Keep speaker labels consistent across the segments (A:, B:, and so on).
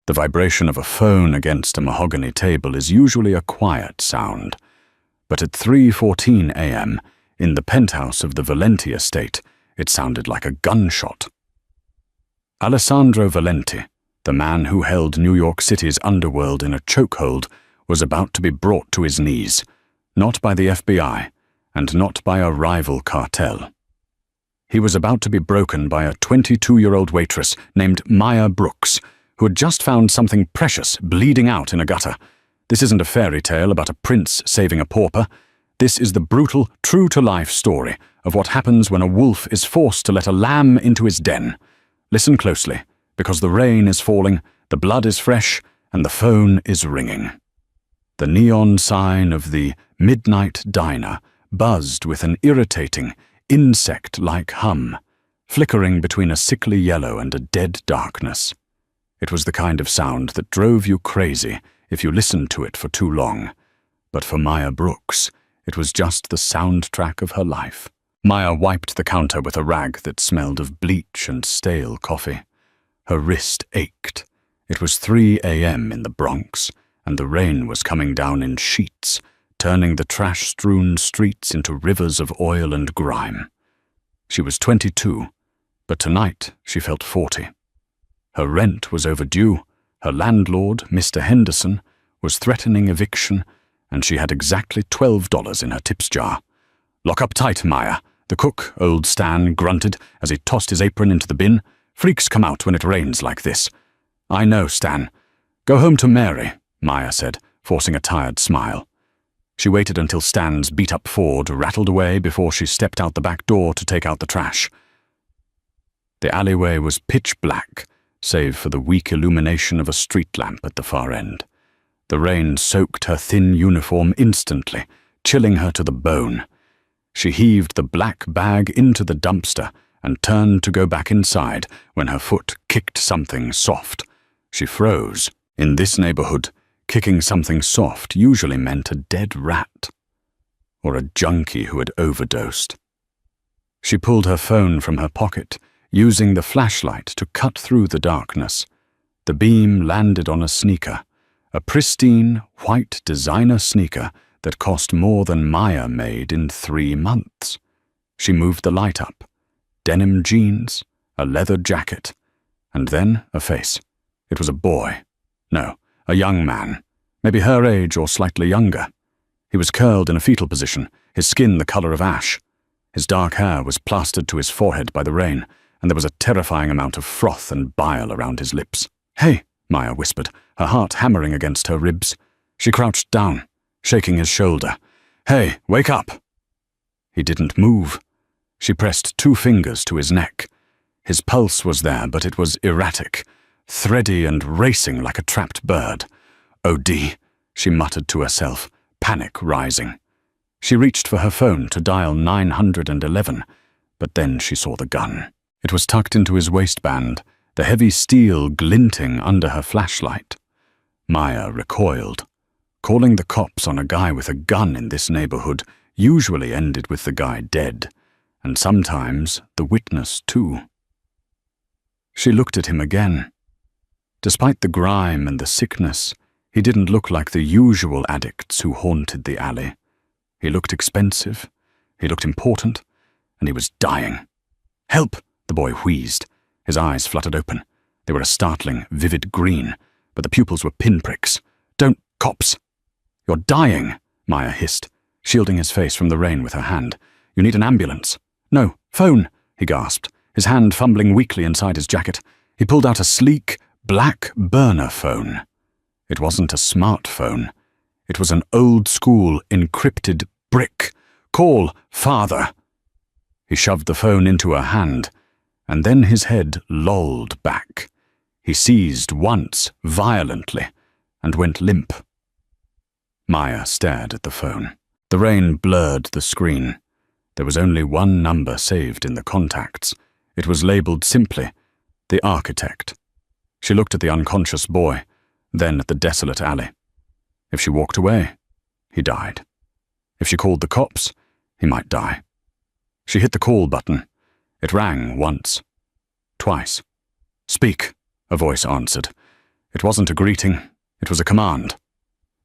A: The vibration of a phone against a mahogany table is usually a quiet sound, but at 3:14 a.m., in the penthouse of the Valenti estate, it sounded like a gunshot. Alessandro Valenti, the man who held New York City's underworld in a chokehold, was about to be brought to his knees, not by the FBI, and not by a rival cartel. He was about to be broken by a 22-year-old waitress named Maya Brooks, who had just found something precious bleeding out in a gutter. This isn't a fairy tale about a prince saving a pauper. This is the brutal, true-to-life story of what happens when a wolf is forced to let a lamb into his den. Listen closely, because the rain is falling, the blood is fresh, and the phone is ringing. The neon sign of the Midnight Diner buzzed with an irritating, insect-like hum, flickering between a sickly yellow and a dead darkness. It was the kind of sound that drove you crazy if you listened to it for too long. But for Maya Brooks, it was just the soundtrack of her life. Maya wiped the counter with a rag that smelled of bleach and stale coffee. Her wrist ached. It was 3 a.m. in the Bronx, and the rain was coming down in sheets, turning the trash-strewn streets into rivers of oil and grime. She was 22, but tonight she felt 40. Her rent was overdue, her landlord, Mr. Henderson, was threatening eviction, and she had exactly $12 in her tips jar. "Lock up tight, Maya," the cook, old Stan, grunted as he tossed his apron into the bin. "Freaks come out when it rains like this." "I know, Stan. Go home to Mary," Maya said, forcing a tired smile. She waited until Stan's beat-up Ford rattled away before she stepped out the back door to take out the trash. The alleyway was pitch black, save for the weak illumination of a street lamp at the far end. The rain soaked her thin uniform instantly, chilling her to the bone. She heaved the black bag into the dumpster and turned to go back inside when her foot kicked something soft. She froze. In this neighborhood, kicking something soft usually meant a dead rat, or a junkie who had overdosed. She pulled her phone from her pocket, using the flashlight to cut through the darkness. The beam landed on a sneaker, a pristine, white designer sneaker that cost more than Maya made in 3 months. She moved the light up. Denim jeans, a leather jacket, and then a face. It was a boy. No, a young man, maybe her age or slightly younger. He was curled in a fetal position, his skin the color of ash. His dark hair was plastered to his forehead by the rain, and there was a terrifying amount of froth and bile around his lips. "Hey," Maya whispered, her heart hammering against her ribs. She crouched down, shaking his shoulder. "Hey, wake up!" He didn't move. She pressed 2 fingers to his neck. His pulse was there, but it was erratic, thready and racing like a trapped bird. "OD," she muttered to herself, panic rising. She reached for her phone to dial 911, but then she saw the gun. It was tucked into his waistband, the heavy steel glinting under her flashlight. Maya recoiled. Calling the cops on a guy with a gun in this neighborhood usually ended with the guy dead, and sometimes the witness too. She looked at him again. Despite the grime and the sickness, he didn't look like the usual addicts who haunted the alley. He looked expensive, he looked important, and he was dying. "Help!" the boy wheezed. His eyes fluttered open. They were a startling, vivid green, but the pupils were pinpricks. "Don't, cops!" "You're dying," Maya hissed, shielding his face from the rain with her hand. "You need an ambulance." "No, phone," he gasped, his hand fumbling weakly inside his jacket. He pulled out a sleek, black burner phone. It wasn't a smartphone. It was an old-school, encrypted brick. "Call father." He shoved the phone into her hand, and then his head lolled back. He seized once, violently, and went limp. Maya stared at the phone. The rain blurred the screen. There was only one number saved in the contacts. It was labeled simply, "The Architect." She looked at the unconscious boy, then at the desolate alley. If she walked away, he died. If she called the cops, he might die. She hit the call button. It rang once, twice. "Speak," a voice answered. It wasn't a greeting, it was a command.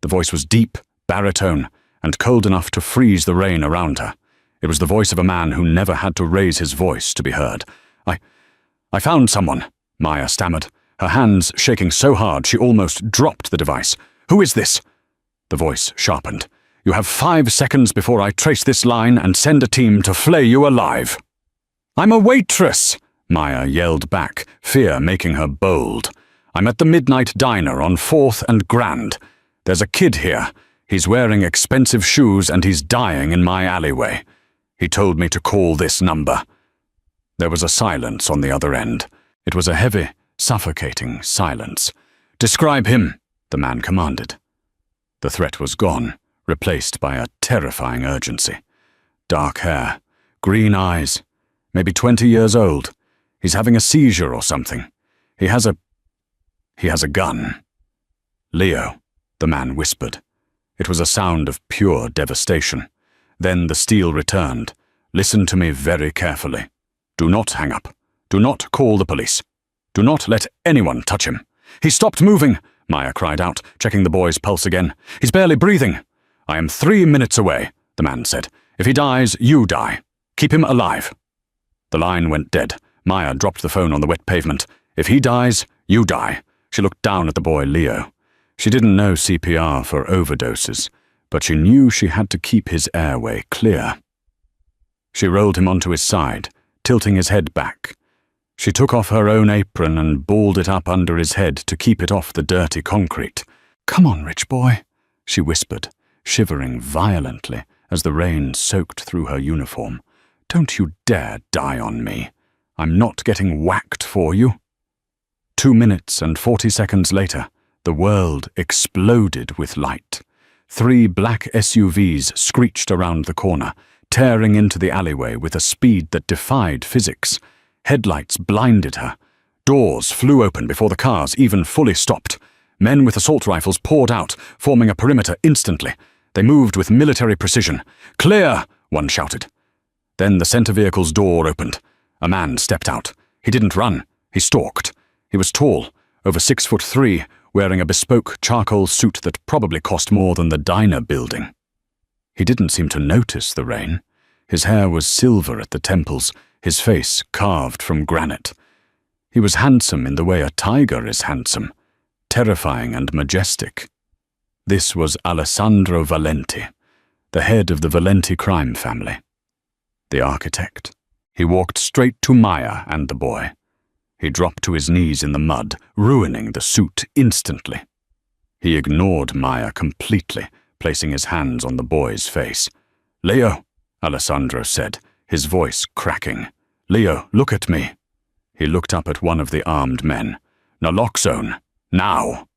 A: The voice was deep, baritone, and cold enough to freeze the rain around her. It was the voice of a man who never had to raise his voice to be heard. I found someone, Maya stammered, her hands shaking so hard she almost dropped the device. Who is this? The voice sharpened. You have 5 seconds before I trace this line and send a team to flay you alive. I'm a waitress, Maya yelled back, fear making her bold. I'm at the Midnight Diner on 4th and Grand. There's a kid here. He's wearing expensive shoes and he's dying in my alleyway. He told me to call this number. There was a silence on the other end. It was a heavy, suffocating silence. Describe him, the man commanded. The threat was gone, replaced by a terrifying urgency. Dark hair, green eyes, maybe 20 years old. He's having a seizure or something. He has a gun. Leo, the man whispered. It was a sound of pure devastation. Then the steel returned. Listen to me very carefully. Do not hang up. Do not call the police. Do not let anyone touch him. He stopped moving, Maya cried out, checking the boy's pulse again. He's barely breathing. I am 3 minutes away, the man said. If he dies, you die. Keep him alive. The line went dead. Maya dropped the phone on the wet pavement. If he dies, you die. She looked down at the boy, Leo. She didn't know CPR for overdoses, but she knew she had to keep his airway clear. She rolled him onto his side, tilting his head back. She took off her own apron and balled it up under his head to keep it off the dirty concrete. Come on, rich boy, she whispered, shivering violently as the rain soaked through her uniform. Don't you dare die on me. I'm not getting whacked for you. 2 minutes and 40 seconds later, the world exploded with light. 3 black SUVs screeched around the corner, tearing into the alleyway with a speed that defied physics. Headlights blinded her. Doors flew open before the cars even fully stopped. Men with assault rifles poured out, forming a perimeter instantly. They moved with military precision. Clear, one shouted. Then the center vehicle's door opened. A man stepped out. He didn't run. He stalked. He was tall, over 6'3", wearing a bespoke charcoal suit that probably cost more than the diner building. He didn't seem to notice the rain. His hair was silver at the temples, his face carved from granite. He was handsome in the way a tiger is handsome, terrifying and majestic. This was Alessandro Valenti, the head of the Valenti crime family. The architect. He walked straight to Maya and the boy. He dropped to his knees in the mud, ruining the suit instantly. He ignored Maya completely, placing his hands on the boy's face. Leo, Alessandro said, his voice cracking. Leo, look at me. He looked up at one of the armed men. Naloxone, now.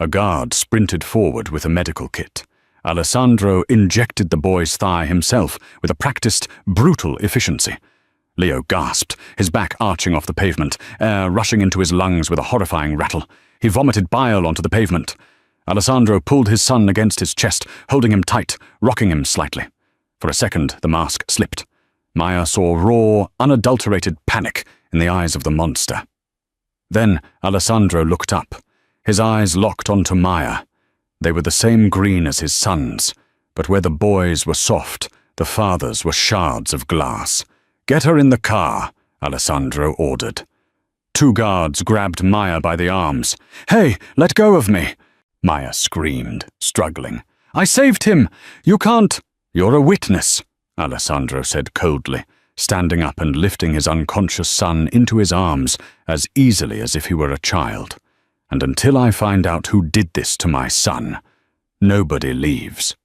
A: A guard sprinted forward with a medical kit. Alessandro injected the boy's thigh himself with a practiced, brutal efficiency. Leo gasped, his back arching off the pavement, air rushing into his lungs with a horrifying rattle. He vomited bile onto the pavement. Alessandro pulled his son against his chest, holding him tight, rocking him slightly. For a second, the mask slipped. Maya saw raw, unadulterated panic in the eyes of the monster. Then Alessandro looked up. His eyes locked onto Maya. They were the same green as his son's, but where the boys were soft, the father's were shards of glass. Get her in the car, Alessandro ordered. 2 guards grabbed Maya by the arms. Hey, let go of me, Maya screamed, struggling. I saved him. You can't. You're a witness, Alessandro said coldly, standing up and lifting his unconscious son into his arms as easily as if he were a child. And until I find out who did this to my son, nobody leaves.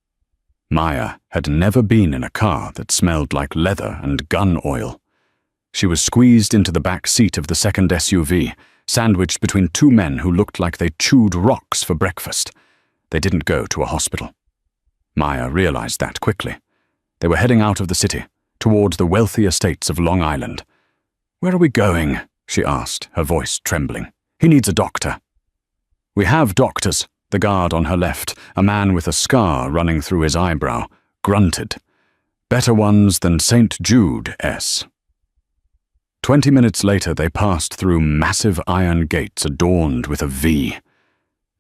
A: Maya had never been in a car that smelled like leather and gun oil. She was squeezed into the back seat of the second SUV, sandwiched between 2 men who looked like they chewed rocks for breakfast. They didn't go to a hospital. Maya realized that quickly. They were heading out of the city, towards the wealthy estates of Long Island. Where are we going? She asked, her voice trembling. He needs a doctor. We have doctors. The guard on her left, a man with a scar running through his eyebrow, grunted. Better ones than St. Jude, S. 20 minutes later, they passed through massive iron gates adorned with a V.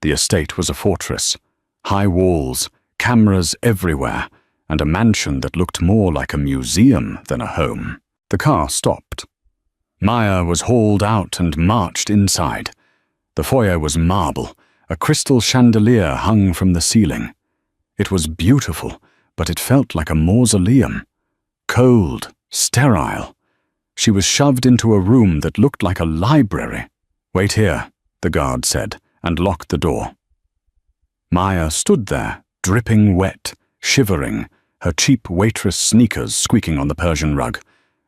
A: The estate was a fortress, high walls, cameras everywhere, and a mansion that looked more like a museum than a home. The car stopped. Maya was hauled out and marched inside. The foyer was marble. A crystal chandelier hung from the ceiling. It was beautiful, but it felt like a mausoleum. Cold, sterile. She was shoved into a room that looked like a library. "Wait here," the guard said, and locked the door. Maya stood there, dripping wet, shivering, her cheap waitress sneakers squeaking on the Persian rug.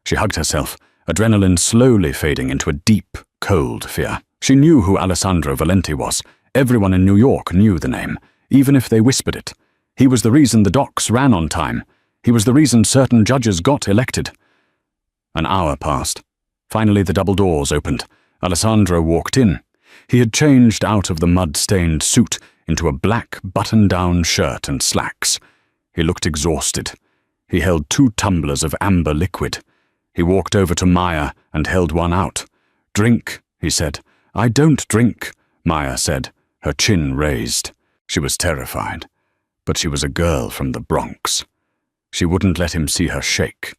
A: She hugged herself, adrenaline slowly fading into a deep, cold fear. She knew who Alessandro Valenti was. Everyone in New York knew the name, even if they whispered it. He was the reason the docks ran on time. He was the reason certain judges got elected. An hour passed. Finally, the double doors opened. Alessandro walked in. He had changed out of the mud-stained suit into a black button-down shirt and slacks. He looked exhausted. He held 2 tumblers of amber liquid. He walked over to Maya and held one out. "Drink," he said. "I don't drink," Maya said, her chin raised. She was terrified, but she was a girl from the Bronx. She wouldn't let him see her shake.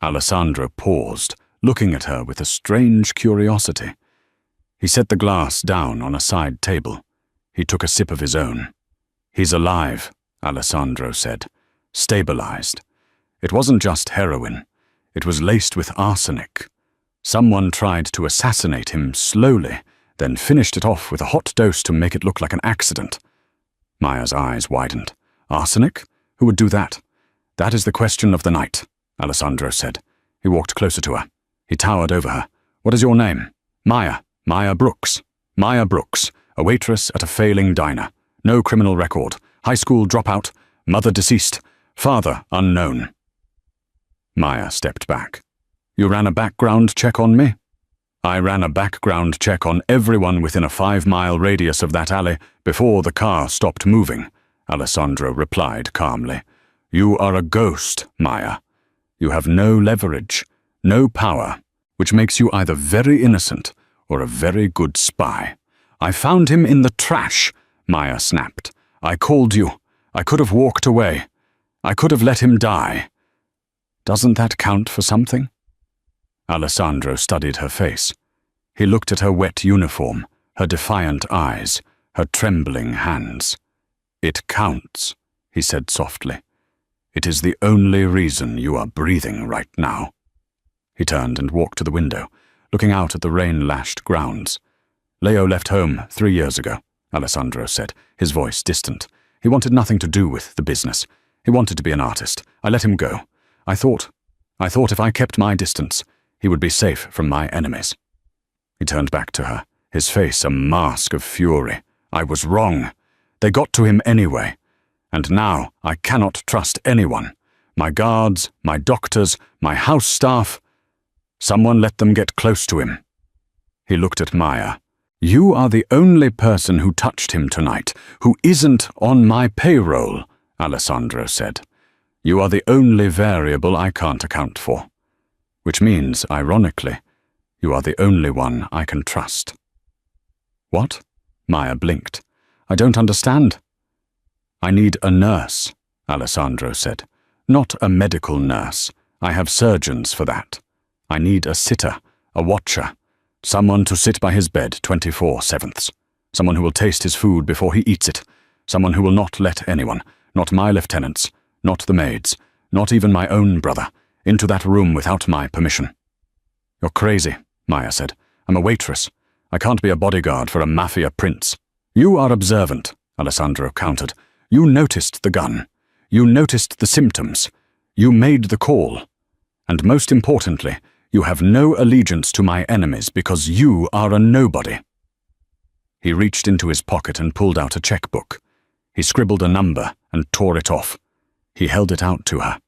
A: Alessandro paused, looking at her with a strange curiosity. He set the glass down on a side table. He took a sip of his own. "He's alive," Alessandro said, "stabilized. It wasn't just heroin. It was laced with arsenic. Someone tried to assassinate him slowly, then finished it off with a hot dose to make it look like an accident." Maya's eyes widened. "Arsenic? Who would do that?" "That is the question of the night," Alessandro said. He walked closer to her. He towered over her. "What is your name?" "Maya. Maya Brooks. Maya Brooks, a waitress at a failing diner. No criminal record. High school dropout. Mother deceased. Father unknown." Maya stepped back. "You ran a background check on me?" "I ran a background check on everyone within a 5-mile radius of that alley before the car stopped moving," Alessandro replied calmly. "You are a ghost, Maya. You have no leverage, no power, which makes you either very innocent or a very good spy." "I found him in the trash," Maya snapped. "I called you. I could have walked away. I could have let him die." "Doesn't that count for something?" Alessandro studied her face. He looked at her wet uniform, her defiant eyes, her trembling hands. "It counts," he said softly. "It is the only reason you are breathing right now." He turned and walked to the window, looking out at the rain-lashed grounds. "Leo left home 3 years ago," Alessandro said, his voice distant. "He wanted nothing to do with the business. He wanted to be an artist. I let him go. I thought if I kept my distance, he would be safe from my enemies." He turned back to her, his face a mask of fury. "I was wrong. They got to him anyway. And now I cannot trust anyone. My guards, my doctors, my house staff. Someone let them get close to him." He looked at Maya. "You are the only person who touched him tonight, who isn't on my payroll," Alessandro said. "You are the only variable I can't account for. Which means, ironically, you are the only one I can trust." "What?" Maya blinked. "I don't understand." "I need a nurse," Alessandro said. "Not a medical nurse. I have surgeons for that. I need a sitter, a watcher, someone to sit by his bed 24/7. Someone who will taste his food before he eats it. Someone who will not let anyone, not my lieutenants, not the maids, not even my own brother, into that room without my permission." "You're crazy," Maya said. "I'm a waitress. I can't be a bodyguard for a Mafia prince." "You are observant," Alessandro countered. "You noticed the gun. You noticed the symptoms. You made the call. And most importantly, you have no allegiance to my enemies because you are a nobody." He reached into his pocket and pulled out a checkbook. He scribbled a number and tore it off. He held it out to her.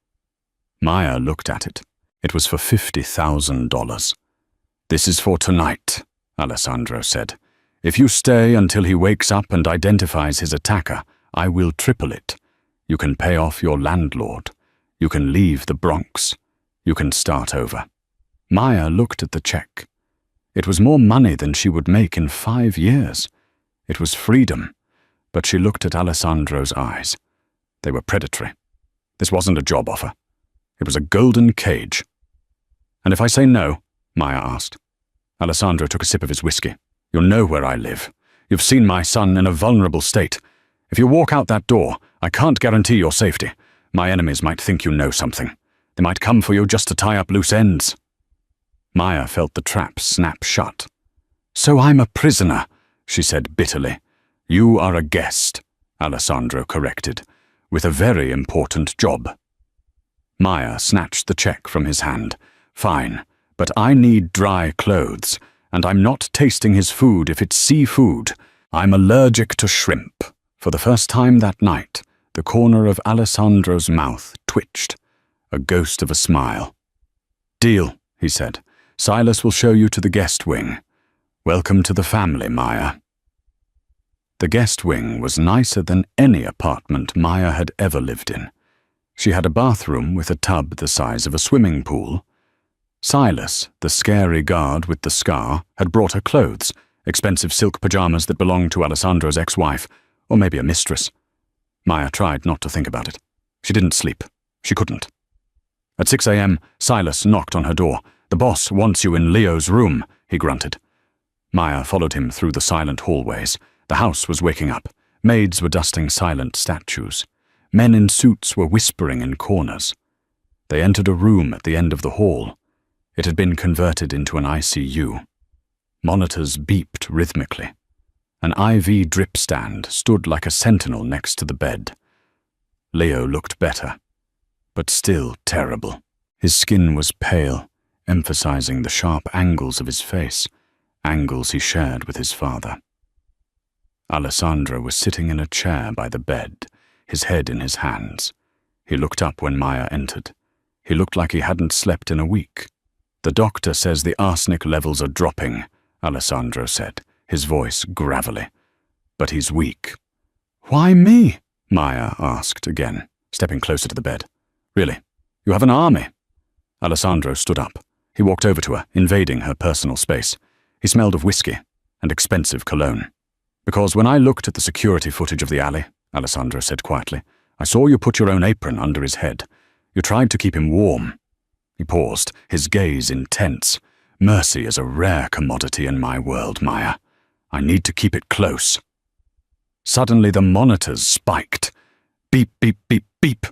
A: Maya looked at it. It was for $50,000. "This is for tonight," Alessandro said. "If you stay until he wakes up and identifies his attacker, I will triple it. You can pay off your landlord. You can leave the Bronx. You can start over." Maya looked at the check. It was more money than she would make in 5 years. It was freedom, but she looked at Alessandro's eyes. They were predatory. This wasn't a job offer. It was a golden cage. "And if I say no?" Maya asked. Alessandro took a sip of his whiskey. "You'll know where I live. You've seen my son in a vulnerable state. If you walk out that door, I can't guarantee your safety. My enemies might think you know something. They might come for you just to tie up loose ends." Maya felt the trap snap shut. "So I'm a prisoner," she said bitterly. "You are a guest," Alessandro corrected, "with a very important job." Maya snatched the check from his hand. "Fine, but I need dry clothes, and I'm not tasting his food if it's seafood. I'm allergic to shrimp." For the first time that night, the corner of Alessandro's mouth twitched, a ghost of a smile. "Deal," he said. "Silas will show you to the guest wing. Welcome to the family, Maya." The guest wing was nicer than any apartment Maya had ever lived in. She had a bathroom with a tub the size of a swimming pool. Silas, the scary guard with the scar, had brought her clothes, expensive silk pajamas that belonged to Alessandro's ex-wife, or maybe a mistress. Maya tried not to think about it. She didn't sleep. She couldn't. At 6 a.m., Silas knocked on her door. "The boss wants you in Leo's room," he grunted. Maya followed him through the silent hallways. The house was waking up. Maids were dusting silent statues. Men in suits were whispering in corners. They entered a room at the end of the hall. It had been converted into an ICU. Monitors beeped rhythmically. An IV drip stand stood like a sentinel next to the bed. Leo looked better, but still terrible. His skin was pale, emphasizing the sharp angles of his face, angles he shared with his father. Alessandro was sitting in a chair by the bed, his head in his hands. He looked up when Maya entered. He looked like he hadn't slept in a week. "The doctor says the arsenic levels are dropping," Alessandro said, his voice gravelly. "But he's weak." "Why me?" Maya asked again, stepping closer to the bed. "Really? You have an army?" Alessandro stood up. He walked over to her, invading her personal space. He smelled of whiskey and expensive cologne. "Because when I looked at the security footage of the alley," Alessandro said quietly, "I saw you put your own apron under his head. You tried to keep him warm." He paused, his gaze intense. "Mercy is a rare commodity in my world, Maya. I need to keep it close." Suddenly the monitors spiked. Beep, beep, beep, beep.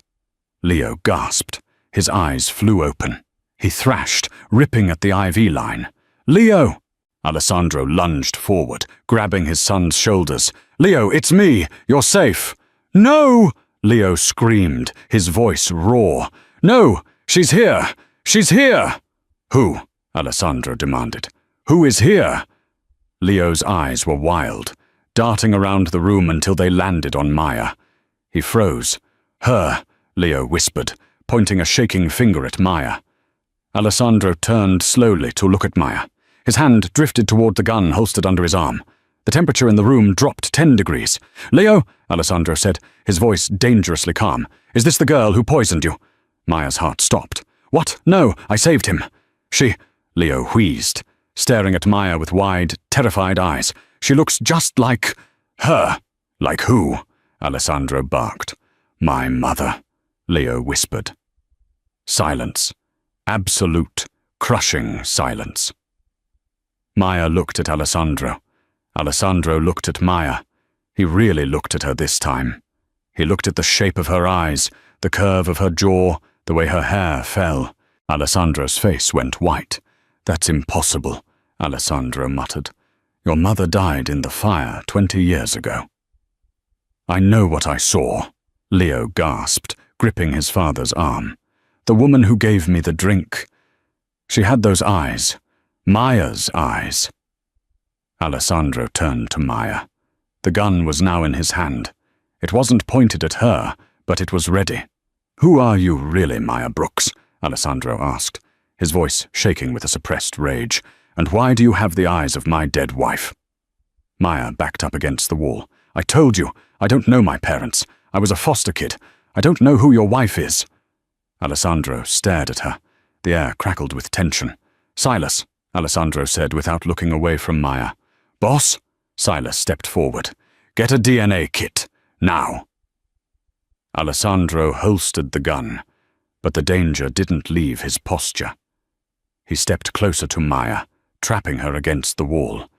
A: Leo gasped. His eyes flew open. He thrashed, ripping at the IV line. "Leo!" Alessandro lunged forward, grabbing his son's shoulders. "Leo, it's me! You're safe!" "No!" Leo screamed, his voice raw. "No! She's here! She's here!" "Who?" Alessandro demanded. "Who is here?" Leo's eyes were wild, darting around the room until they landed on Maya. He froze. "Her," Leo whispered, pointing a shaking finger at Maya. Alessandro turned slowly to look at Maya. His hand drifted toward the gun holstered under his arm. The temperature in the room dropped 10 degrees. "Leo," Alessandro said, his voice dangerously calm. "Is this the girl who poisoned you?" Maya's heart stopped. "What? No, I saved him." "She—" Leo wheezed, staring at Maya with wide, terrified eyes. "She looks just like her." "Like who?" Alessandro barked. "My mother," Leo whispered. Silence. Absolute, crushing silence. Maya looked at Alessandro. Alessandro looked at Maya. He really looked at her this time. He looked at the shape of her eyes, the curve of her jaw, the way her hair fell. Alessandro's face went white. "That's impossible," Alessandro muttered. "Your mother died in the fire 20 years ago." "I know what I saw," Leo gasped, gripping his father's arm. "The woman who gave me the drink. She had those eyes. Maya's eyes." Alessandro turned to Maya. The gun was now in his hand. It wasn't pointed at her, but it was ready. "Who are you really, Maya Brooks?" Alessandro asked, his voice shaking with a suppressed rage. "And why do you have the eyes of my dead wife?" Maya backed up against the wall. "I told you, I don't know my parents. I was a foster kid. I don't know who your wife is." Alessandro stared at her. The air crackled with tension. Silas, Alessandro said without looking away from Maya. Boss? Silas stepped forward. Get a DNA kit, now. Alessandro holstered the gun, but the danger didn't leave his posture. He stepped closer to Maya, trapping her against the wall.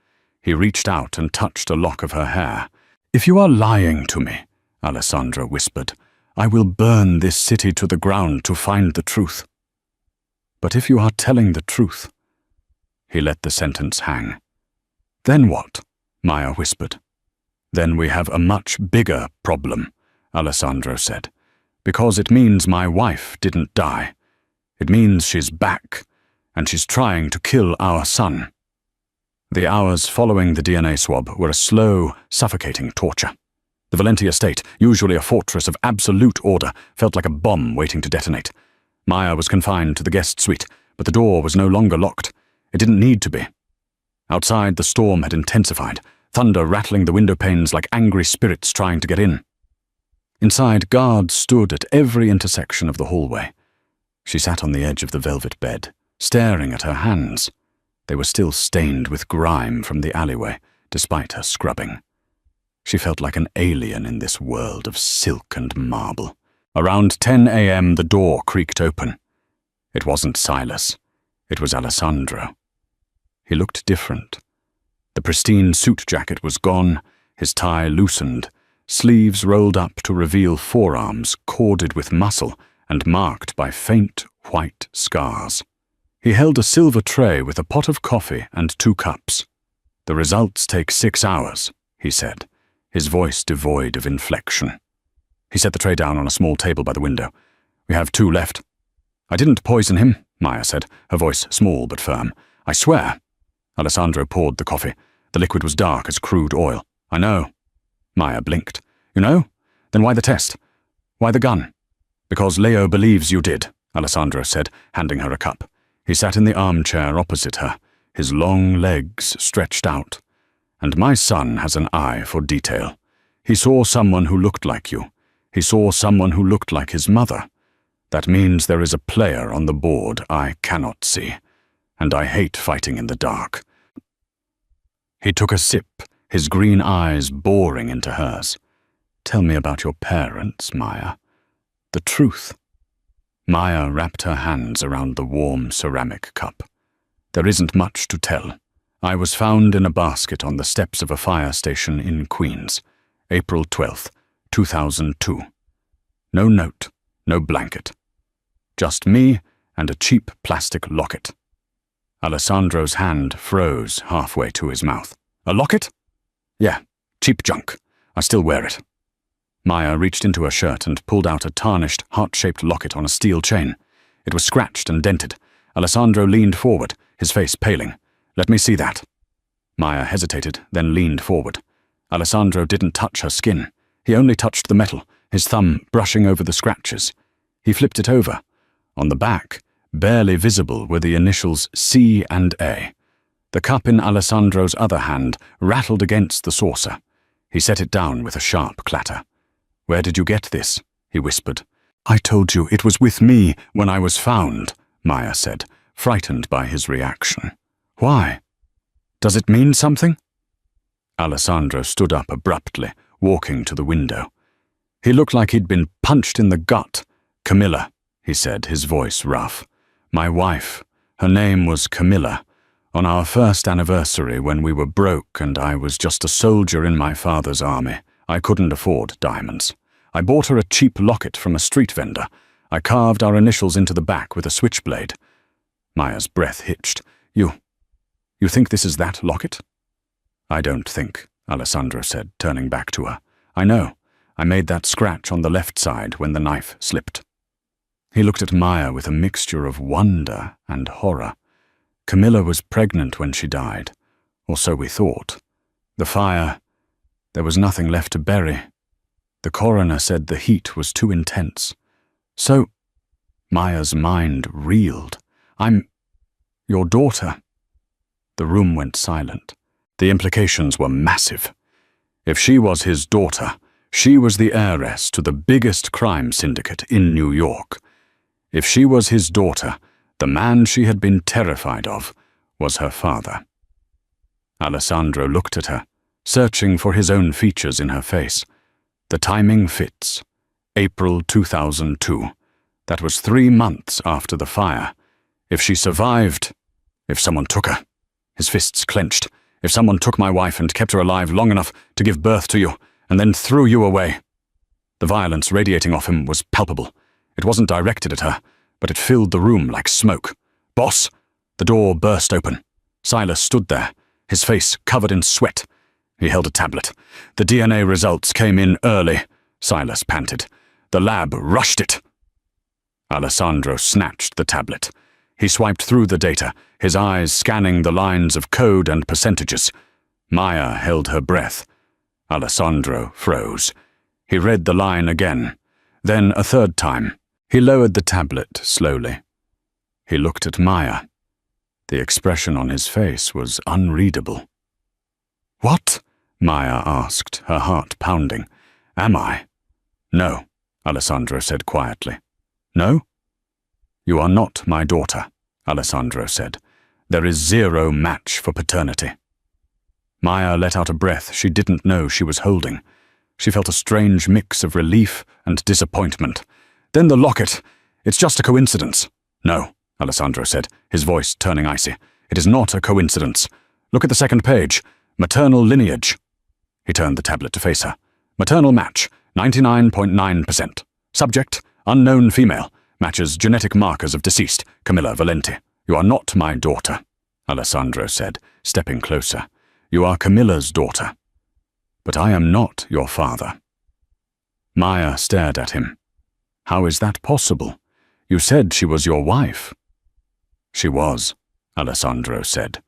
A: He reached out and touched a lock of her hair. If you are lying to me, Alessandro whispered, I will burn this city to the ground to find the truth. But if you are telling the truth... He let the sentence hang. Then what? Maya whispered. Then we have a much bigger problem, Alessandro said, because it means my wife didn't die. It means she's back, and she's trying to kill our son. The hours following the DNA swab were a slow, suffocating torture. The Valenti estate, usually a fortress of absolute order, felt like a bomb waiting to detonate. Maya was confined to the guest suite, but the door was no longer locked. It didn't need to be. Outside, the storm had intensified, thunder rattling the window panes like angry spirits trying to get in. Inside, guards stood at every intersection of the hallway. She sat on the edge of the velvet bed, staring at her hands. They were still stained with grime from the alleyway, despite her scrubbing. She felt like an alien in this world of silk and marble. Around 10 a.m. the door creaked open. It wasn't Silas. It was Alessandro. He looked different. The pristine suit jacket was gone, his tie loosened, sleeves rolled up to reveal forearms corded with muscle and marked by faint white scars. He held a silver tray with a pot of coffee and 2 cups. The results take 6 hours, he said, his voice devoid of inflection. He set the tray down on a small table by the window. We have 2 left. I didn't poison him, Maya said, her voice small but firm. I swear. Alessandro poured the coffee. The liquid was dark as crude oil. I know. Maya blinked. You know? Then why the test? Why the gun? Because Leo believes you did, Alessandro said, handing her a cup. He sat in the armchair opposite her, his long legs stretched out. And my son has an eye for detail. He saw someone who looked like you. He saw someone who looked like his mother. That means there is a player on the board I cannot see. And I hate fighting in the dark. He took a sip, his green eyes boring into hers. Tell me about your parents, Maya. The truth. Maya wrapped her hands around the warm ceramic cup. There isn't much to tell. I was found in a basket on the steps of a fire station in Queens, April 12th, 2002. No note, no blanket. Just me and a cheap plastic locket. Alessandro's hand froze halfway to his mouth. A locket? Yeah, cheap junk. I still wear it. Maya reached into her shirt and pulled out a tarnished, heart-shaped locket on a steel chain. It was scratched and dented. Alessandro leaned forward, his face paling. Let me see that. Maya hesitated, then leaned forward. Alessandro didn't touch her skin. He only touched the metal, his thumb brushing over the scratches. He flipped it over. On the back, barely visible, were the initials C and A. The cup in Alessandro's other hand rattled against the saucer. He set it down with a sharp clatter. Where did you get this? He whispered. I told you it was with me when I was found, Maya said, frightened by his reaction. Why? Does it mean something? Alessandro stood up abruptly, walking to the window. He looked like he'd been punched in the gut. Camilla, he said, his voice rough. My wife. Her name was Camilla. On our first anniversary, when we were broke and I was just a soldier in my father's army, I couldn't afford diamonds. I bought her a cheap locket from a street vendor. I carved our initials into the back with a switchblade. Maya's breath hitched. You think this is that locket? I don't think, Alessandro said, turning back to her. I know. I made that scratch on the left side when the knife slipped. He looked at Maya with a mixture of wonder and horror. Camilla was pregnant when she died, or so we thought. The fire, there was nothing left to bury. The coroner said the heat was too intense. So, Maya's mind reeled. I'm your daughter. The room went silent. The implications were massive. If she was his daughter, she was the heiress to the biggest crime syndicate in New York. If she was his daughter, The man she had been terrified of was her father. Alessandro looked at her, searching for his own features in her face. The timing fits. April 2002. That was 3 months after the fire. If she survived, if someone took her. His fists clenched. If someone took my wife and kept her alive long enough to give birth to you, and then threw you away. The violence radiating off him was palpable. It wasn't directed at her, but it filled the room like smoke. "Boss!" The door burst open. Silas stood there, his face covered in sweat. He held a tablet. "The DNA results came in early," Silas panted. "The lab rushed it." Alessandro snatched the tablet. He swiped through the data, his eyes scanning the lines of code and percentages. Maya held her breath. Alessandro froze. He read the line again. Then a third time. He lowered the tablet slowly. He looked at Maya. The expression on his face was unreadable. "What?" Maya asked, her heart pounding. "Am I?" "No," Alessandro said quietly. "No?" "You are not my daughter," Alessandro said. "There is zero match for paternity." Maya let out a breath she didn't know she was holding. She felt a strange mix of relief and disappointment. "Then the locket. It's just a coincidence." "No," Alessandro said, his voice turning icy. "It is not a coincidence. Look at the second page. Maternal lineage." He turned the tablet to face her. "Maternal match, 99.9%. Subject, unknown female. Matches genetic markers of deceased, Camilla Valenti. You are not my daughter," Alessandro said, stepping closer. "You are Camilla's daughter. But I am not your father." Maya stared at him. "How is that possible? You said she was your wife." "She was," Alessandro said.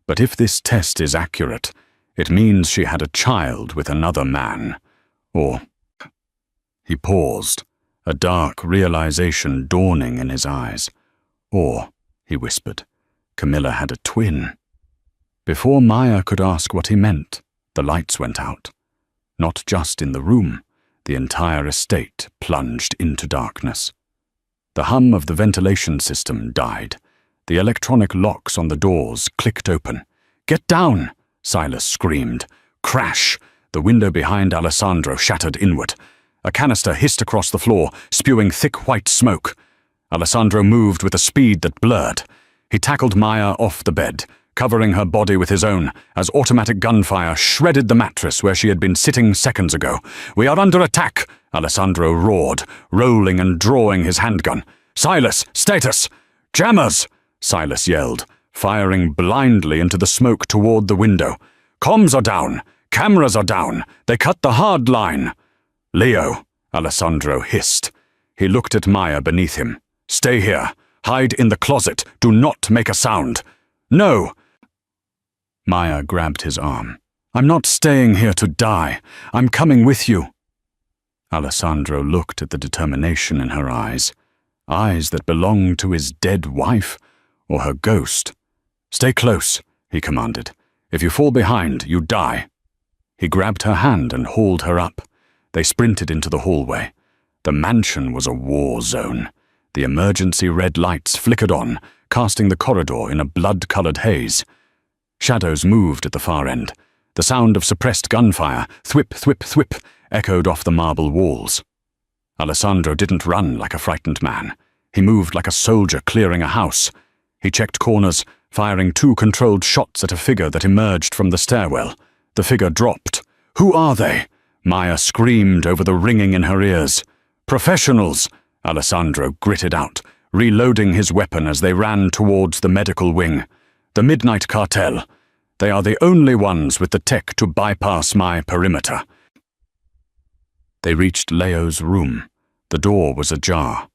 A: "But if this test is accurate, it means she had a child with another man. Or—" He paused, a dark realization dawning in his eyes. "Or," he whispered, "Camilla had a twin." Before Maya could ask what he meant, the lights went out. Not just in the room, the entire estate plunged into darkness. The hum of the ventilation system died. The electronic locks on the doors clicked open. "Get down!" Silas screamed. Crash! The window behind Alessandro shattered inward. A canister hissed across the floor, spewing thick white smoke. Alessandro moved with a speed that blurred. He tackled Maya off the bed, covering her body with his own, as automatic gunfire shredded the mattress where she had been sitting seconds ago. "We are under attack!" Alessandro roared, rolling and drawing his handgun. "Silas, status!" "Jammers!" Silas yelled, firing blindly into the smoke toward the window. "Comms are down! Cameras are down! They cut the hard line!" "Leo," Alessandro hissed. He looked at Maya beneath him. "Stay here. Hide in the closet. Do not make a sound." "No!" Maya grabbed his arm. "I'm not staying here to die. I'm coming with you." Alessandro looked at the determination in her eyes. Eyes that belonged to his dead wife or her ghost. "Stay close," he commanded. "If you fall behind, you die." He grabbed her hand and hauled her up. They sprinted into the hallway. The mansion was a war zone. The emergency red lights flickered on, casting the corridor in a blood-colored haze. Shadows moved at the far end. The sound of suppressed gunfire, thwip, thwip, thwip, echoed off the marble walls. Alessandro didn't run like a frightened man. He moved like a soldier clearing a house. He checked corners, firing 2 controlled shots at a figure that emerged from the stairwell. The figure dropped. "Who are they?" Maya screamed over the ringing in her ears. "Professionals!" Alessandro gritted out, reloading his weapon as they ran towards the medical wing. "The Midnight Cartel. They are the only ones with the tech to bypass my perimeter." They reached Leo's room. The door was ajar.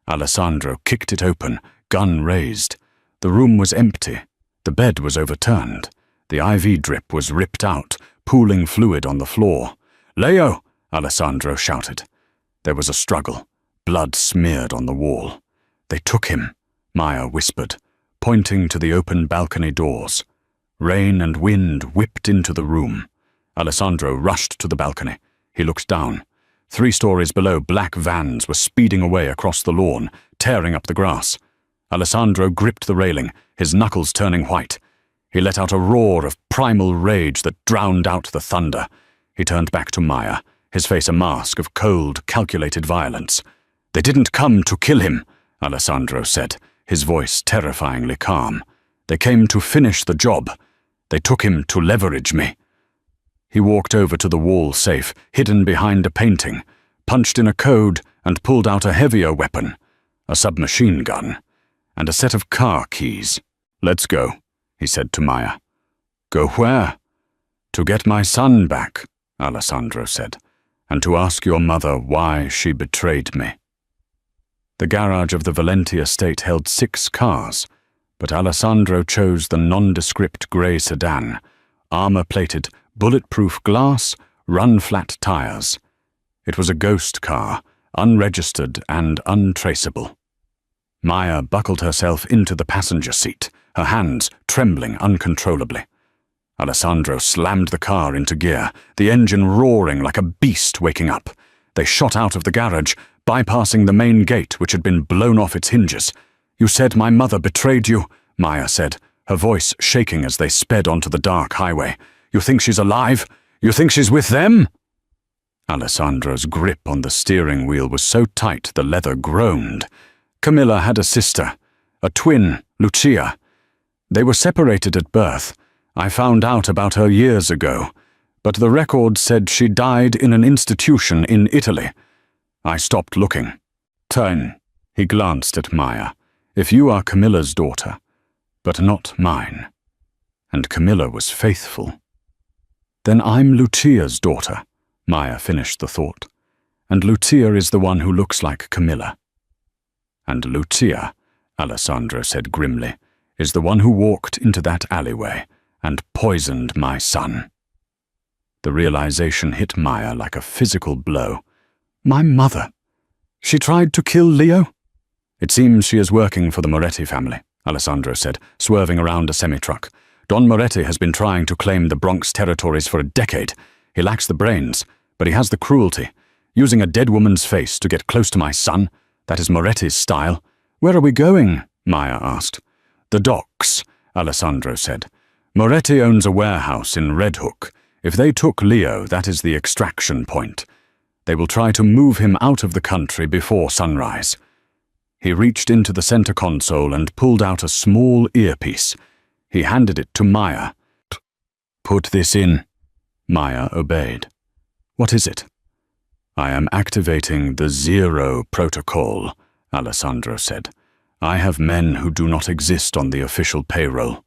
A: Alessandro kicked it open, gun raised. The room was empty. The bed was overturned. The IV drip was ripped out, pooling fluid on the floor. "Leo!" Alessandro shouted. There was a struggle. Blood smeared on the wall. "They took him," Maya whispered, pointing to the open balcony doors. Rain and wind whipped into the room. Alessandro rushed to the balcony. He looked down. 3 stories below, black vans were speeding away across the lawn, tearing up the grass. Alessandro gripped the railing, his knuckles turning white. He let out a roar of primal rage that drowned out the thunder. He turned back to Maya, his face a mask of cold, calculated violence. "They didn't come to kill him," Alessandro said, his voice terrifyingly calm. "They came to finish the job. They took him to leverage me." He walked over to the wall safe, hidden behind a painting, punched in a code and pulled out a heavier weapon, a submachine gun, and a set of car keys. "Let's go," he said to Maya. "Go where?" "To get my son back," Alessandro said, "and to ask your mother why she betrayed me." The garage of the Valenti estate held 6 cars, but Alessandro chose the nondescript grey sedan, armor-plated, bulletproof glass, run-flat tires. It was a ghost car, unregistered and untraceable. Maya buckled herself into the passenger seat, her hands trembling uncontrollably. Alessandro slammed the car into gear, the engine roaring like a beast waking up. They shot out of the garage, bypassing the main gate which had been blown off its hinges. "You said my mother betrayed you," Maya said, her voice shaking as they sped onto the dark highway. "You think she's alive? You think she's with them?" Alessandro's grip on the steering wheel was so tight the leather groaned. Camilla had a sister, a twin, Lucia. They were separated at birth. I found out about her years ago, but the record said she died in an institution in Italy. I stopped looking. "Turn," he glanced at Maya. "If you are Camilla's daughter, but not mine." And Camilla was faithful. "Then I'm Lucia's daughter," Maya finished the thought. "And Lucia is the one who looks like Camilla." "And Lucia," Alessandro said grimly, "is the one who walked into that alleyway and poisoned my son." The realization hit Maya like a physical blow. "My mother? She tried to kill Leo?" "It seems she is working for the Moretti family," Alessandro said, swerving around a semi-truck. "Don Moretti has been trying to claim the Bronx territories for a decade. He lacks the brains, but he has the cruelty. Using a dead woman's face to get close to my son, that is Moretti's style." "Where are we going?" Maya asked. "The docks," Alessandro said. "Moretti owns a warehouse in Red Hook. If they took Leo, that is the extraction point. They will try to move him out of the country before sunrise." He reached into the center console and pulled out a small earpiece. He handed it to Maya. "Put this in." Maya obeyed. "What is it?" "I am activating the Zero Protocol," Alessandro said. "I have men who do not exist on the official payroll.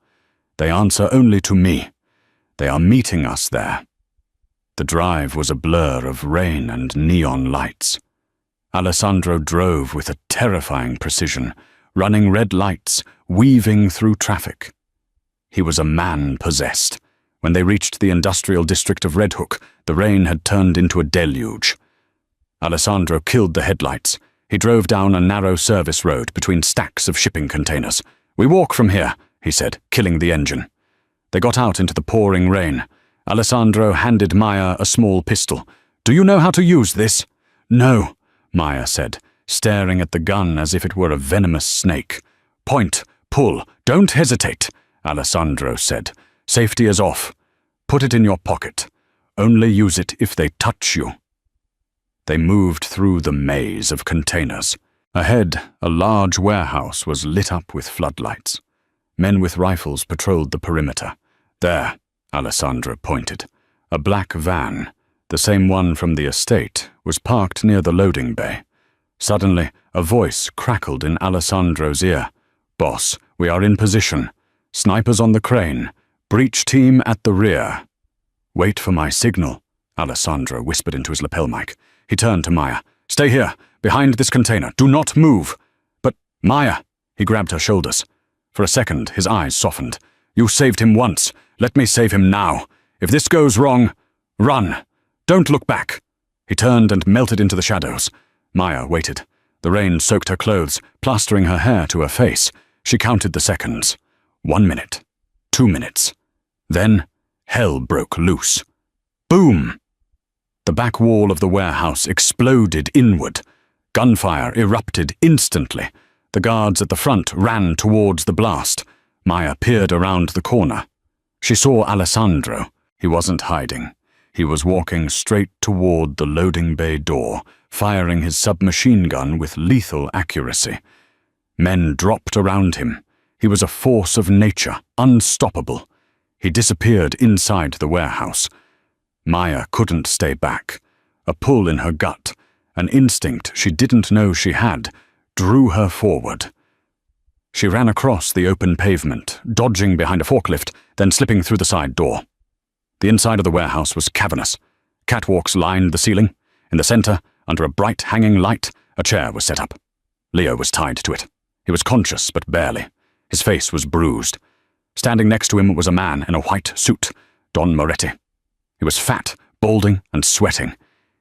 A: They answer only to me. They are meeting us there." The drive was a blur of rain and neon lights. Alessandro drove with a terrifying precision, running red lights, weaving through traffic. He was a man possessed. When they reached the industrial district of Red Hook, the rain had turned into a deluge. Alessandro killed the headlights. He drove down a narrow service road between stacks of shipping containers. "We walk from here," he said, killing the engine. They got out into the pouring rain. Alessandro handed Maya a small pistol. "Do you know how to use this?" "No," Maya said, staring at the gun as if it were a venomous snake. "Point, pull, don't hesitate," Alessandro said. "Safety is off. Put it in your pocket. Only use it if they touch you." They moved through the maze of containers. Ahead, a large warehouse was lit up with floodlights. Men with rifles patrolled the perimeter. "There," Alessandro pointed. A black van, the same one from the estate, was parked near the loading bay. Suddenly, a voice crackled in Alessandro's ear. "Boss, we are in position. Snipers on the crane. Breach team at the rear." "Wait for my signal," Alessandro whispered into his lapel mic. He turned to Maya. "Stay here, behind this container. Do not move." "But, Maya," he grabbed her shoulders. For a second, his eyes softened. "You saved him once. Let me save him now. If this goes wrong, run. Don't look back." He turned and melted into the shadows. Maya waited. The rain soaked her clothes, plastering her hair to her face. She counted the seconds. 1 minute. 2 minutes. Then, hell broke loose. Boom! The back wall of the warehouse exploded inward. Gunfire erupted instantly. The guards at the front ran towards the blast. Maya peered around the corner. She saw Alessandro. He wasn't hiding. He was walking straight toward the loading bay door, firing his submachine gun with lethal accuracy. Men dropped around him. He was a force of nature, unstoppable. He disappeared inside the warehouse. Maya couldn't stay back. A pull in her gut, an instinct she didn't know she had, drew her forward. She ran across the open pavement, dodging behind a forklift, then slipping through the side door. The inside of the warehouse was cavernous. Catwalks lined the ceiling. In the center, under a bright hanging light, a chair was set up. Leo was tied to it. He was conscious, but barely. His face was bruised. Standing next to him was a man in a white suit, Don Moretti. He was fat, balding, and sweating.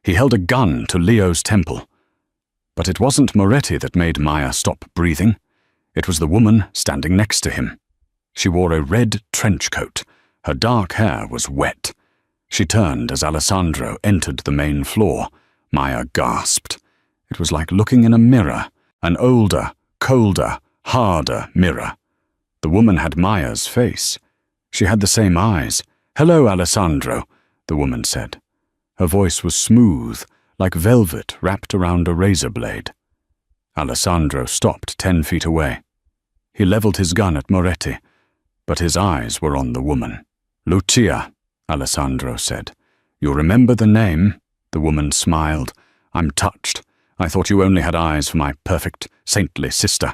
A: He held a gun to Leo's temple. But it wasn't Moretti that made Maya stop breathing. It was the woman standing next to him. She wore a red trench coat. Her dark hair was wet. She turned as Alessandro entered the main floor. Maya gasped. It was like looking in a mirror, an older, colder, harder mirror. The woman had Maya's face. She had the same eyes. "Hello, Alessandro," the woman said. Her voice was smooth, like velvet wrapped around a razor blade. Alessandro stopped 10 feet away. He leveled his gun at Moretti, but his eyes were on the woman. "Lucia," Alessandro said. "You remember the name?" The woman smiled. "I'm touched. I thought you only had eyes for my perfect, saintly sister."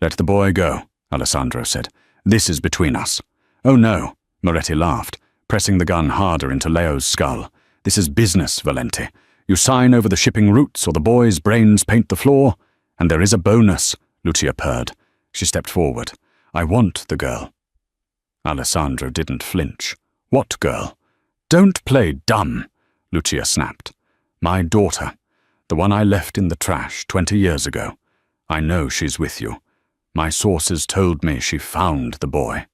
A: "Let the boy go," Alessandro said. "This is between us." "Oh no," Moretti laughed, pressing the gun harder into Leo's skull. "This is business, Valenti. You sign over the shipping routes or the boy's brains paint the floor. And there is a bonus," Lucia purred. She stepped forward. "I want the girl." Alessandro didn't flinch. "What girl?" "Don't play dumb," Lucia snapped. "My daughter, the one I left in the trash 20 years ago. I know she's with you. My sources told me she found the boy."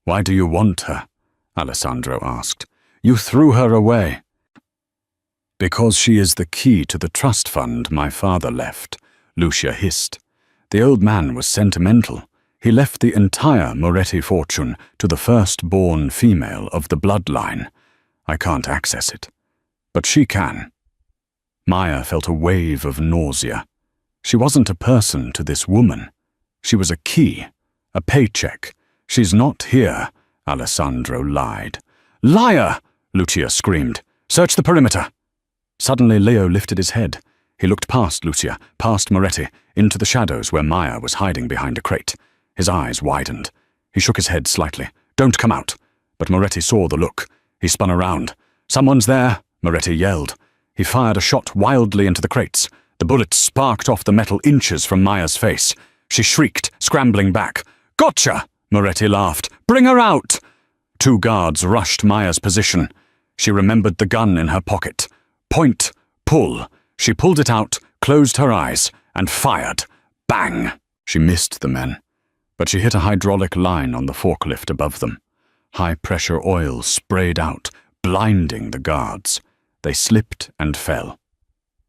A: "Why do you want her?" Alessandro asked. "You threw her away." "Because she is the key to the trust fund my father left," Lucia hissed. The old man was sentimental. He left the entire Moretti fortune to the first-born female of the bloodline. I can't access it. But she can. Maya felt a wave of nausea. She wasn't a person to this woman. She was a key, a paycheck. "She's not here," Alessandro lied. "Liar!" Lucia screamed. "Search the perimeter." Suddenly Leo lifted his head. He looked past Lucia, past Moretti, into the shadows where Maya was hiding behind a crate. His eyes widened. He shook his head slightly. "Don't come out." But Moretti saw the look. He spun around. "Someone's there," Moretti yelled. He fired a shot wildly into the crates. The bullet sparked off the metal inches from Maya's face. She shrieked, scrambling back. "Gotcha!" Moretti laughed. "Bring her out!" 2 guards rushed Maya's position. She remembered the gun in her pocket. Point, pull. She pulled it out, closed her eyes, and fired. Bang! She missed the men. But she hit a hydraulic line on the forklift above them. High-pressure oil sprayed out, blinding the guards. They slipped and fell.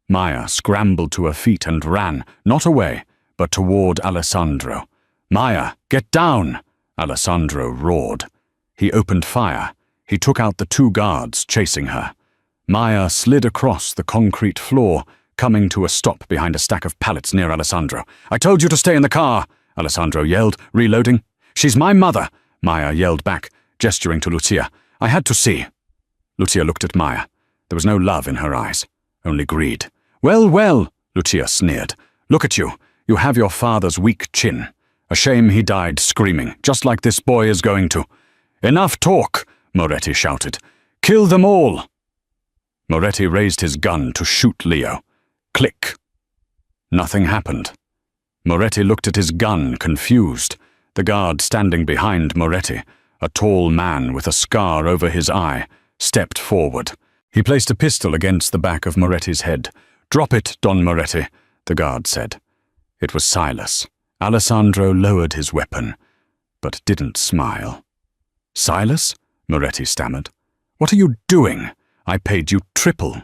A: Maya scrambled to her feet and ran, not away, but toward Alessandro. "Maya, get down!" Alessandro roared. He opened fire. He took out the 2 guards chasing her. Maya slid across the concrete floor, coming to a stop behind a stack of pallets near Alessandro. "I told you to stay in the car!" Alessandro yelled, reloading. "She's my mother!" Maya yelled back, gesturing to Lucia. "I had to see." Lucia looked at Maya. There was no love in her eyes, only greed. "Well, well," Lucia sneered. "Look at you. You have your father's weak chin. A shame he died screaming, just like this boy is going to." "Enough talk," Moretti shouted. "Kill them all!" Moretti raised his gun to shoot Leo. Click. Nothing happened. Moretti looked at his gun, confused. The guard standing behind Moretti, a tall man with a scar over his eye, stepped forward. He placed a pistol against the back of Moretti's head. "Drop it, Don Moretti," the guard said. It was Silas. Alessandro lowered his weapon, but didn't smile. "Silas?" Moretti stammered. "What are you doing? I paid you triple."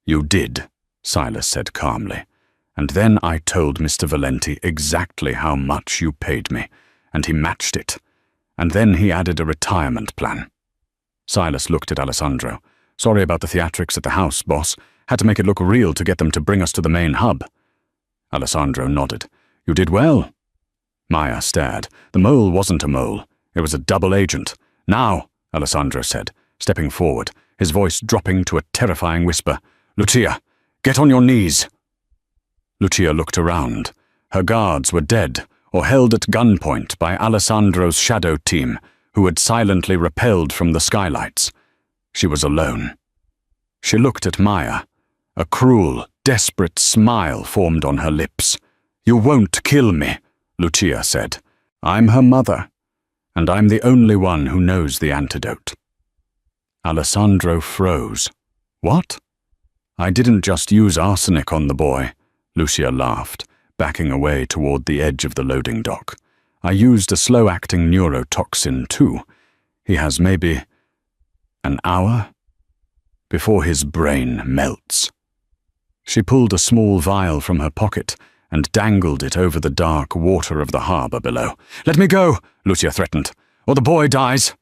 A: "You did," Silas said calmly, And then I told Mr. Valenti exactly how much you paid me, and he matched it. And then he added a retirement plan. Silas looked at Alessandro. Sorry about the theatrics at the house, boss. Had to make it look real to get them to bring us to the main hub. Alessandro nodded. You did well. Maya stared. The mole wasn't a mole. It was a double agent. Now, Alessandro said, stepping forward, his voice dropping to a terrifying whisper. Lucia, get on your knees. Lucia looked around. Her guards were dead or held at gunpoint by Alessandro's shadow team, who had silently repelled from the skylights. She was alone. She looked at Maya. A cruel, desperate smile formed on her lips. You won't kill me, Lucia said. I'm her mother, and I'm the only one who knows the antidote. Alessandro froze. What? I didn't just use arsenic on the boy, Lucia laughed, backing away toward the edge of the loading dock. I used a slow-acting neurotoxin too. He has maybe an hour before his brain melts. She pulled a small vial from her pocket and dangled it over the dark water of the harbour below. Let me go, Lucia threatened, or the boy dies.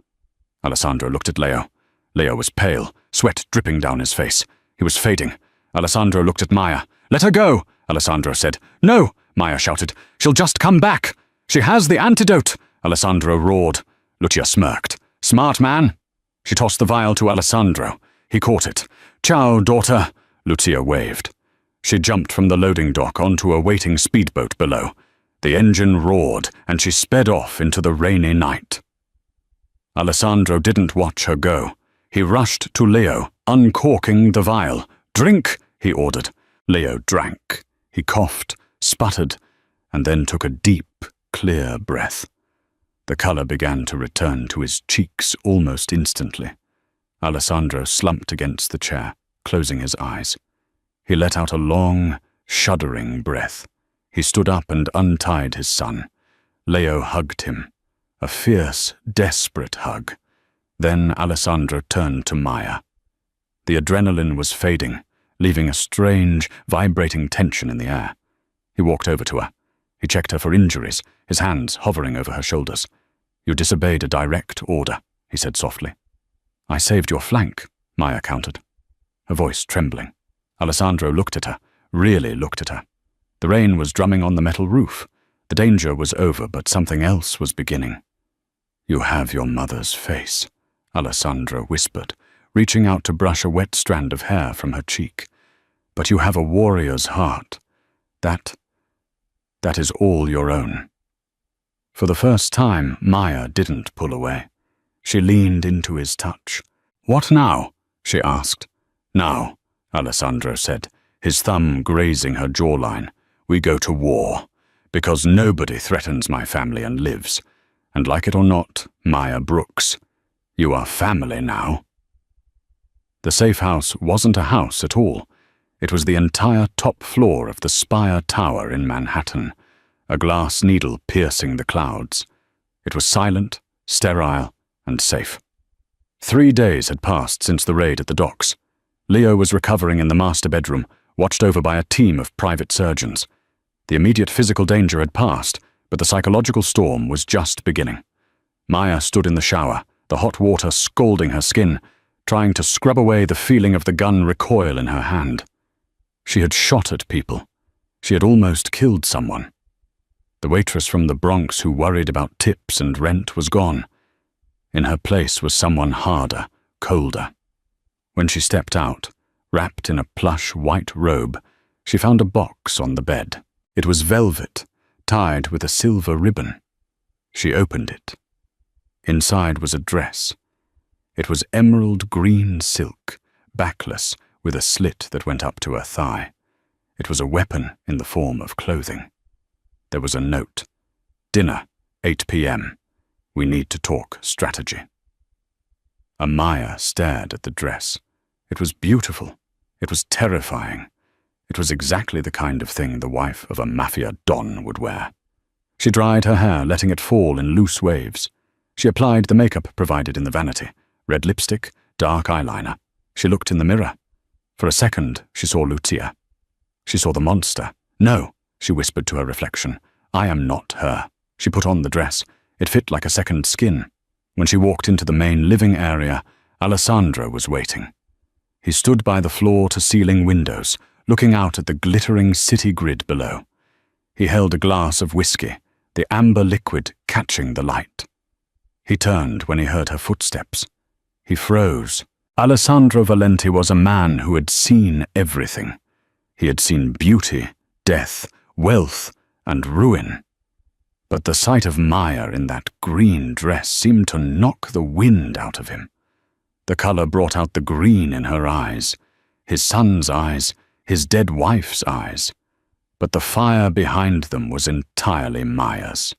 A: Alessandro looked at Leo. Leo was pale, sweat dripping down his face. He was fading. Alessandro looked at Maya. Let her go, Alessandro said. No, Maya shouted. She'll just come back. She has the antidote, Alessandro roared. Lucia smirked. Smart man. She tossed the vial to Alessandro. He caught it. Ciao, daughter, Lucia waved. She jumped from the loading dock onto a waiting speedboat below. The engine roared, and she sped off into the rainy night. Alessandro didn't watch her go. He rushed to Leo, uncorking the vial. Drink, he ordered. Leo drank. He coughed, sputtered, and then took a deep, clear breath. The colour began to return to his cheeks almost instantly. Alessandro slumped against the chair, closing his eyes. He let out a long, shuddering breath. He stood up and untied his son. Leo hugged him. A fierce, desperate hug. Then Alessandro turned to Maya. The adrenaline was fading, leaving a strange, vibrating tension in the air. He walked over to her. He checked her for injuries, his hands hovering over her shoulders. You disobeyed a direct order, he said softly. I saved your flank, Maya countered, her voice trembling. Alessandro looked at her, really looked at her. The rain was drumming on the metal roof. The danger was over, but something else was beginning. You have your mother's face, Alessandro whispered, reaching out to brush a wet strand of hair from her cheek. But you have a warrior's heart. That is all your own. For the first time, Maya didn't pull away. She leaned into his touch. What now? She asked. Now, Alessandro said, his thumb grazing her jawline. We go to war, because nobody threatens my family and lives. And like it or not, Maya Brooks, you are family now. The safe house wasn't a house at all. It was the entire top floor of the Spire Tower in Manhattan, a glass needle piercing the clouds. It was silent, sterile, and safe. 3 days had passed since the raid at the docks. Leo was recovering in the master bedroom, watched over by a team of private surgeons. The immediate physical danger had passed, but the psychological storm was just beginning. Maya stood in the shower, the hot water scalding her skin, trying to scrub away the feeling of the gun recoil in her hand. She had shot at people. She had almost killed someone. The waitress from the Bronx who worried about tips and rent was gone. In her place was someone harder, colder. When she stepped out, wrapped in a plush white robe, she found a box on the bed. It was velvet, tied with a silver ribbon. She opened it. Inside was a dress. It was emerald green silk, backless, with a slit that went up to her thigh. It was a weapon in the form of clothing. There was a note. Dinner, 8 p.m. We need to talk strategy. Amaya stared at the dress. It was beautiful. It was terrifying. It was exactly the kind of thing the wife of a Mafia don would wear. She dried her hair, letting it fall in loose waves. She applied the makeup provided in the vanity, red lipstick, dark eyeliner. She looked in the mirror. For a second, she saw Lucia. She saw the monster, No, she whispered to her reflection. I am not her. She put on the dress. It fit like a second skin. When she walked into the main living area, Alessandro was waiting. He stood by the floor-to-ceiling windows, looking out at the glittering city grid below. He held a glass of whiskey, the amber liquid catching the light. He turned when he heard her footsteps. He froze. Alessandro Valenti was a man who had seen everything. He had seen beauty, death, wealth, and ruin. But the sight of Maya in that green dress seemed to knock the wind out of him. The color brought out the green in her eyes, his son's eyes, his dead wife's eyes. But the fire behind them was entirely Maya's.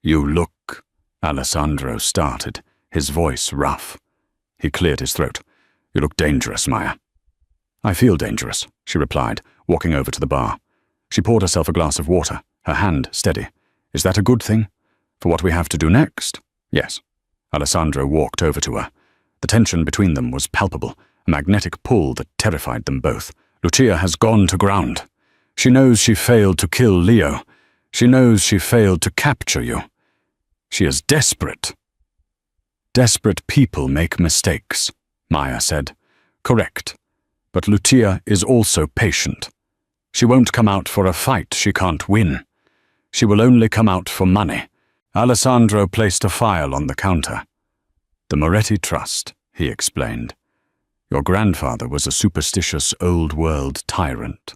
A: You look, Alessandro started, his voice rough. He cleared his throat. You look dangerous, Maya. I feel dangerous, she replied, walking over to the bar. She poured herself a glass of water, her hand steady. Is that a good thing? For what we have to do next? Yes. Alessandro walked over to her. The tension between them was palpable, a magnetic pull that terrified them both. Lucia has gone to ground. She knows she failed to kill Leo. She knows she failed to capture you. She is desperate. Desperate people make mistakes, Maya said. Correct. But Lucia is also patient. She won't come out for a fight she can't win. She will only come out for money. Alessandro placed a file on the counter. The Moretti Trust, he explained. Your grandfather was a superstitious old-world tyrant.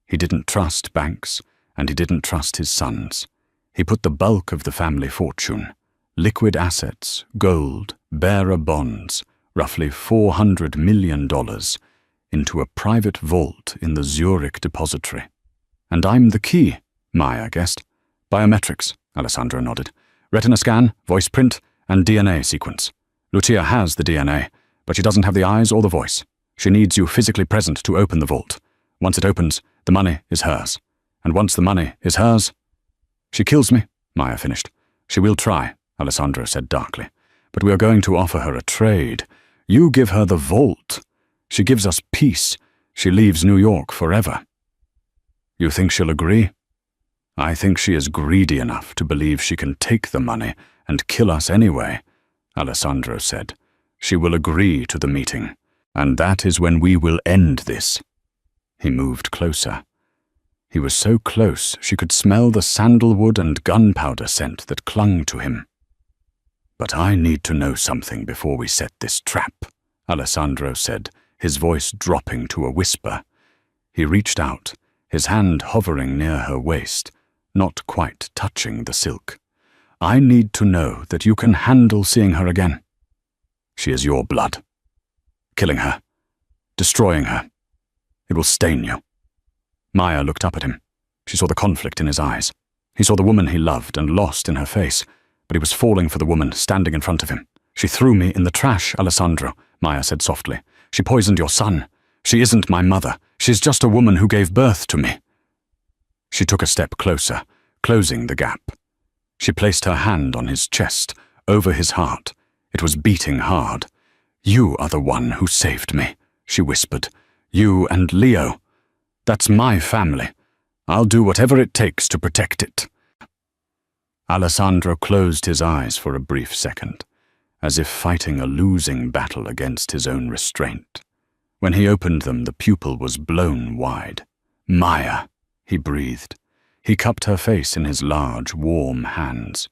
A: He didn't trust banks, and he didn't trust his sons. He put the bulk of the family fortune, liquid assets, gold, bearer bonds, roughly $400 million, into a private vault in the Zurich depository. And I'm the key, Maya guessed. Biometrics, Alessandro nodded. Retina scan, voice print, and DNA sequence. Lucia has the DNA, but she doesn't have the eyes or the voice. She needs you physically present to open the vault. Once it opens, the money is hers. And once the money is hers... She kills me, Maya finished. She will try, Alessandro said darkly. But we are going to offer her a trade. You give her the vault. She gives us peace. She leaves New York forever. You think she'll agree? I think she is greedy enough to believe she can take the money and kill us anyway, Alessandro said. She will agree to the meeting, and that is when we will end this. He moved closer. He was so close she could smell the sandalwood and gunpowder scent that clung to him. But I need to know something before we set this trap, Alessandro said, his voice dropping to a whisper. He reached out, his hand hovering near her waist, not quite touching the silk. I need to know that you can handle seeing her again. She is your blood. Killing her. Destroying her. It will stain you. Maya looked up at him. She saw the conflict in his eyes. He saw the woman he loved and lost in her face, but he was falling for the woman standing in front of him. She threw me in the trash, Alessandro, Maya said softly. She poisoned your son. She isn't my mother. She's just a woman who gave birth to me. She took a step closer, closing the gap. She placed her hand on his chest, over his heart. It was beating hard. You are the one who saved me, she whispered. You and Leo. That's my family. I'll do whatever it takes to protect it. Alessandro closed his eyes for a brief second, as if fighting a losing battle against his own restraint. When he opened them, the pupil was blown wide. Maya, he breathed. He cupped her face in his large, warm hands.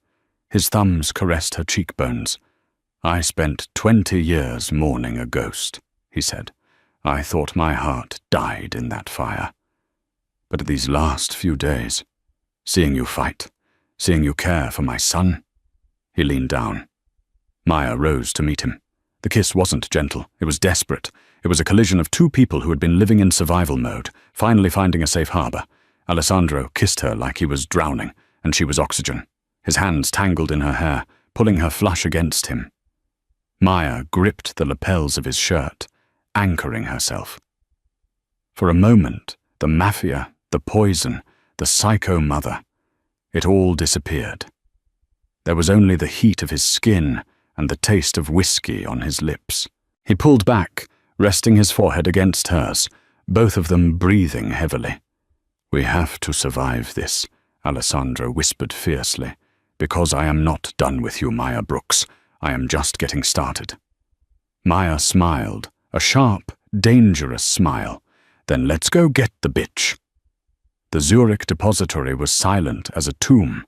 A: His thumbs caressed her cheekbones. I spent 20 years mourning a ghost, he said. I thought my heart died in that fire. But these last few days, seeing you fight, seeing you care for my son, he leaned down. Maya rose to meet him. The kiss wasn't gentle, it was desperate. It was a collision of two people who had been living in survival mode, finally finding a safe harbor. Alessandro kissed her like he was drowning, and she was oxygen. His hands tangled in her hair, pulling her flush against him. Maya gripped the lapels of his shirt, anchoring herself. For a moment, the Mafia, the poison, the psycho mother, it all disappeared. There was only the heat of his skin and the taste of whiskey on his lips. He pulled back, resting his forehead against hers, both of them breathing heavily. We have to survive this, Alessandro whispered fiercely. Because I am not done with you, Maya Brooks. I am just getting started. Maya smiled, a sharp, dangerous smile. Then let's go get the bitch. The Zurich depository was silent as a tomb.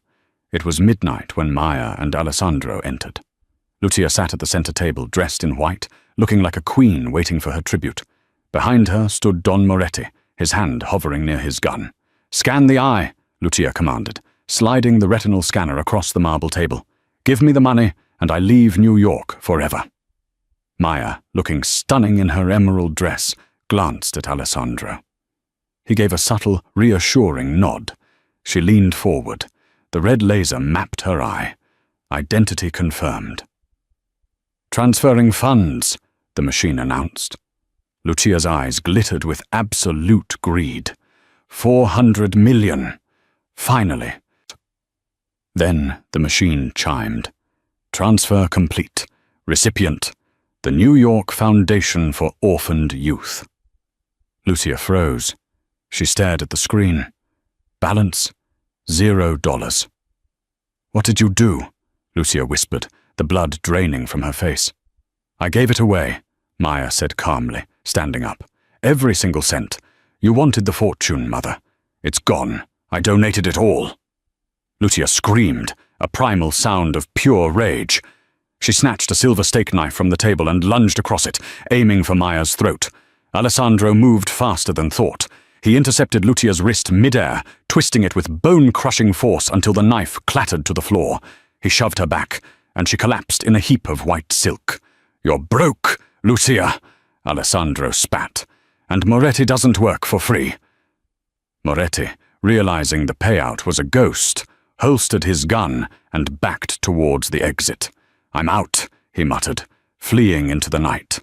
A: It was midnight when Maya and Alessandro entered. Lucia sat at the center table, dressed in white, looking like a queen waiting for her tribute. Behind her stood Don Moretti, his hand hovering near his gun. "Scan the eye," Lucia commanded, sliding the retinal scanner across the marble table. "Give me the money, and I leave New York forever." Maya, looking stunning in her emerald dress, glanced at Alessandro. He gave a subtle, reassuring nod. She leaned forward. The red laser mapped her eye. Identity confirmed. "Transferring funds," the machine announced. Lucia's eyes glittered with absolute greed. 400 million. Finally. Then the machine chimed. "Transfer complete. Recipient, the New York Foundation for Orphaned Youth." Lucia froze. She stared at the screen. Balance, $0. "What did you do?" Lucia whispered, the blood draining from her face. "I gave it away," Maya said calmly, standing up. "Every single cent. You wanted the fortune, Mother. It's gone. I donated it all." Lucia screamed, a primal sound of pure rage. She snatched a silver steak knife from the table and lunged across it, aiming for Maya's throat. Alessandro moved faster than thought. He intercepted Lucia's wrist mid-air, twisting it with bone-crushing force until the knife clattered to the floor. He shoved her back, and she collapsed in a heap of white silk. "You're broke, Lucia," Alessandro spat. "And Moretti doesn't work for free." Moretti, realizing the payout was a ghost, holstered his gun and backed towards the exit. "I'm out," he muttered, fleeing into the night.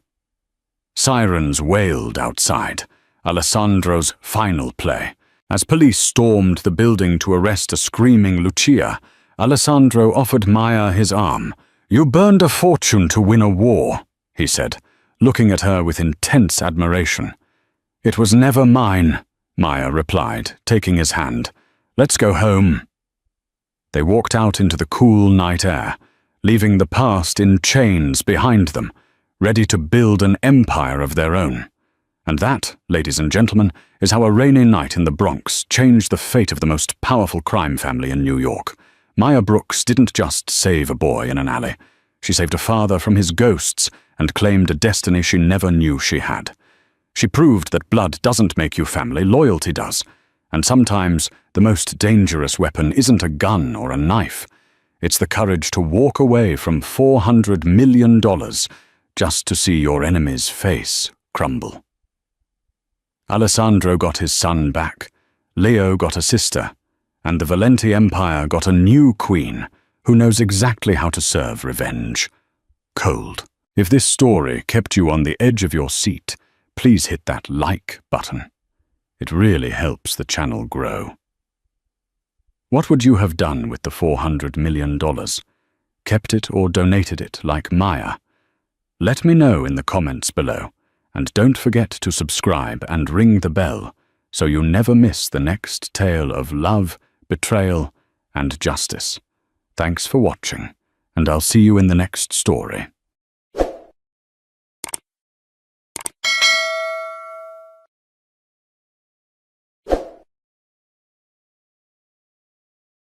A: Sirens wailed outside, Alessandro's final play. As police stormed the building to arrest a screaming Lucia, Alessandro offered Maya his arm. "You burned a fortune to win a war," he said, looking at her with intense admiration. "It was never mine," Maya replied, taking his hand. "Let's go home." They walked out into the cool night air, leaving the past in chains behind them, ready to build an empire of their own. And that, ladies and gentlemen, is how a rainy night in the Bronx changed the fate of the most powerful crime family in New York. Maya Brooks didn't just save a boy in an alley. She saved a father from his ghosts and claimed a destiny she never knew she had. She proved that blood doesn't make you family, loyalty does. And sometimes the most dangerous weapon isn't a gun or a knife. It's the courage to walk away from $400 million just to see your enemy's face crumble. Alessandro got his son back, Leo got a sister, and the Valenti Empire got a new queen who knows exactly how to serve revenge. Cold. If this story kept you on the edge of your seat, please hit that like button. It really helps the channel grow. What would you have done with the $400 million? Kept it or donated it like Maya? Let me know in the comments below, and don't forget to subscribe and ring the bell so you never miss the next tale of love, betrayal, and justice. Thanks for watching, and I'll see you in the next story.